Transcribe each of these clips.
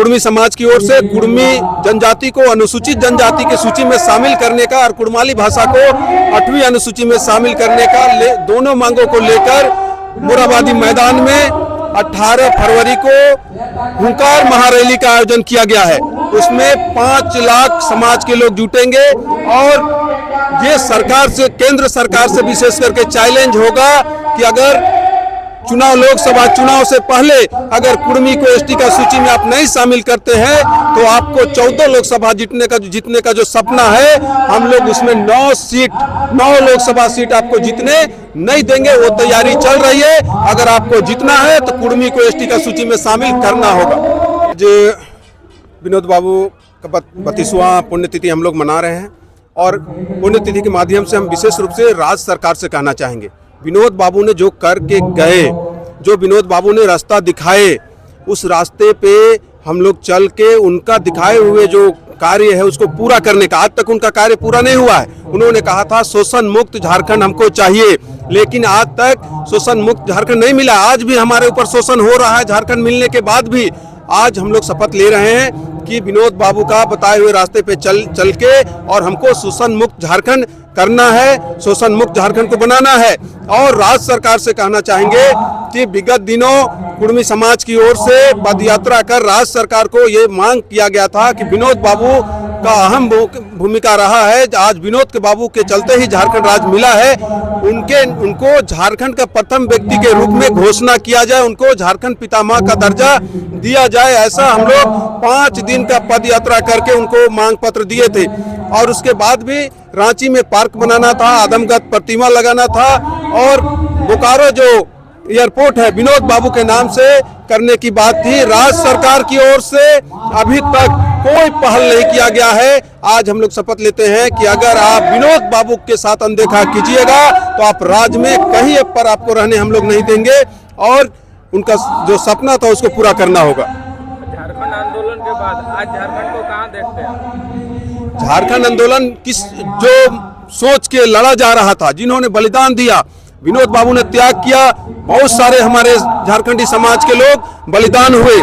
कुड़मी समाज की ओर से कुड़मी जनजाति को अनुसूचित जनजाति की सूची में शामिल करने का और कुड़माली भाषा को 8वीं अनुसूची में शामिल करने का दोनों मांगों को लेकर मोराबादी मैदान में 18 फरवरी को हुंकार महारैली का आयोजन किया गया है। उसमें 5 लाख समाज के लोग जुटेंगे और ये सरकार से, केंद्र सरकार से विशेष करके चैलेंज होगा कि अगर लोकसभा चुनाव से पहले अगर कुड़मी को एसटी का सूची में आप नहीं शामिल करते हैं तो आपको 14 लोकसभा जीतने का जो सपना है, हम लोग उसमें 9 लोकसभा सीट आपको जीतने नहीं देंगे। वो तैयारी चल रही है। अगर आपको जीतना है तो कुड़मी को एसटी का सूची में शामिल करना होगा। जो विनोद बाबू का 32वां पुण्यतिथि हम लोग मना रहे हैं और पुण्यतिथि के माध्यम से हम विशेष रूप से राज्य सरकार से कहना चाहेंगे, विनोद बाबू ने जो करके गए, जो विनोद बाबू ने रास्ता दिखाए, उस रास्ते पे हम लोग चल के उनका दिखाए हुए जो कार्य है उसको पूरा करने का, आज तक उनका कार्य पूरा नहीं हुआ है। उन्होंने कहा था शोषण मुक्त झारखंड हमको चाहिए, लेकिन आज तक शोषण मुक्त झारखंड नहीं मिला। आज भी हमारे ऊपर शोषण हो रहा है। झारखंड मिलने के बाद भी आज हम लोग शपथ ले रहे हैं कि विनोद बाबू का बताए हुए रास्ते पे चल के और हमको शोषण मुक्त झारखंड करना है, शोषण मुक्त झारखंड को बनाना है। और राज्य सरकार से कहना चाहेंगे कि विगत दिनों कुड़मी समाज की ओर से पद यात्रा कर राज्य सरकार को ये मांग किया गया था कि विनोद बाबू का अहम भूमिका रहा है। आज विनोद के बाबू के चलते ही झारखंड राज्य मिला है। उनको झारखंड का प्रथम व्यक्ति के रूप में घोषणा किया जाए, उनको झारखंड पितामह का दर्जा दिया जाए। ऐसा हम लोग 5 दिन का पद यात्रा करके उनको मांग पत्र दिए थे। और उसके बाद भी रांची में पार्क बनाना था, आदमगत प्रतिमा लगाना था और बोकारो जो एयरपोर्ट है विनोद बाबू के नाम से करने की बात थी। राज्य सरकार की ओर से अभी तक कोई पहल नहीं किया गया है। आज हम लोग शपथ लेते हैं कि अगर आप विनोद बाबू के साथ अनदेखा कीजिएगा तो आप राज्य में कहीं पर आपको रहने हम लोग नहीं देंगे और उनका जो सपना था उसको पूरा करना होगा। झारखंड आंदोलन के बाद आज झारखंड को कहां देखते हैं? झारखंड आंदोलन किस जो सोच के लड़ा जा रहा था, जिन्होंने बलिदान दिया, विनोद बाबू ने त्याग किया, बहुत सारे हमारे झारखंडी समाज के लोग बलिदान हुए,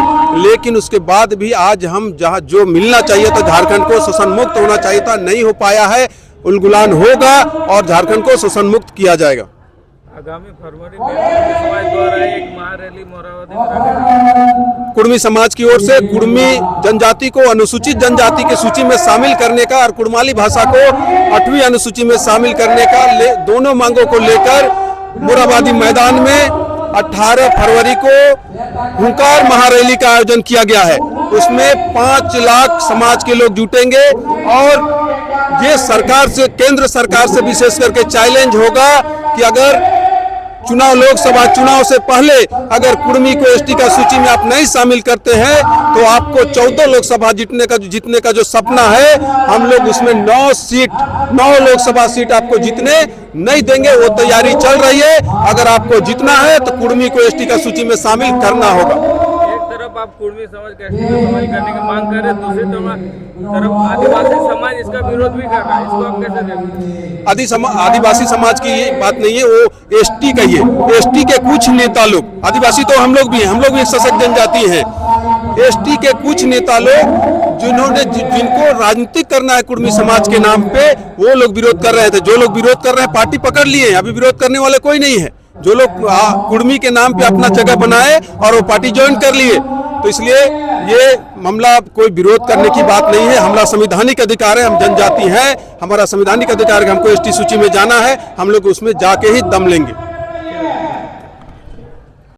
लेकिन उसके बाद भी आज हम जहां जो मिलना चाहिए था झारखंड को, शोषण मुक्त होना चाहिए था, नहीं हो पाया है। उलगुलान होगा और झारखंड को शोषण मुक्त किया जाएगा। आगामी फरवरी में समाज द्वारा एक महारैली मोराबादी में कुड़मी समाज की ओर से कुड़मी जनजाति को अनुसूचित जनजाति की सूची में शामिल करने का और कुड़माली भाषा को 8वीं अनुसूची में शामिल करने का दोनों मांगों को लेकर मोराबादी मैदान में 18 फरवरी को हुंकार महारैली का आयोजन किया गया है। उसमें 5 लाख समाज के लोग जुटेंगे और ये सरकार से, केंद्र सरकार से विशेष करके चैलेंज होगा कि अगर लोकसभा चुनाव से पहले अगर कुड़मी को एसटी का सूची में आप नहीं शामिल करते हैं तो आपको 14 लोकसभा जीतने का जो सपना है, हम लोग उसमें 9 लोकसभा सीट आपको जीतने नहीं देंगे। वो तैयारी चल रही है। अगर आपको जीतना है तो कुड़मी को एसटी का सूची में शामिल करना होगा। आप कुड़मी समाज का शामिल करने की मांग कर रहे हैं, दूसरी तरफ आदिवासी समाज इसका विरोध भी कर रहा है, इसको आप कैसे देखते हैं? आदिवासी समाज की ये बात नहीं है, वो एसटी का ही है। एसटी के कुछ नेता लोग, आदिवासी तो हम लोग भी हैं, हम लोग भी एक सशक्त जनजाति हैं। एसटी के कुछ नेता लोग जिनको राजनीतिक करना है कुड़मी समाज के नाम पे, वो लोग विरोध कर रहे थे। जो लोग विरोध कर रहे हैं पार्टी पकड़ लिए, अभी विरोध करने वाले कोई नहीं है। जो लोग कुड़मी के नाम पे अपना जगह बनाए और वो पार्टी ज्वाइन कर लिए, तो इसलिए ये मामला कोई विरोध करने की बात नहीं है। हमारा संवैधानिक अधिकार है, हम जनजाति हैं, हमारा संवैधानिक अधिकार है, हमको एसटी सूची में जाना है, हम लोग उसमें जाके ही दम लेंगे।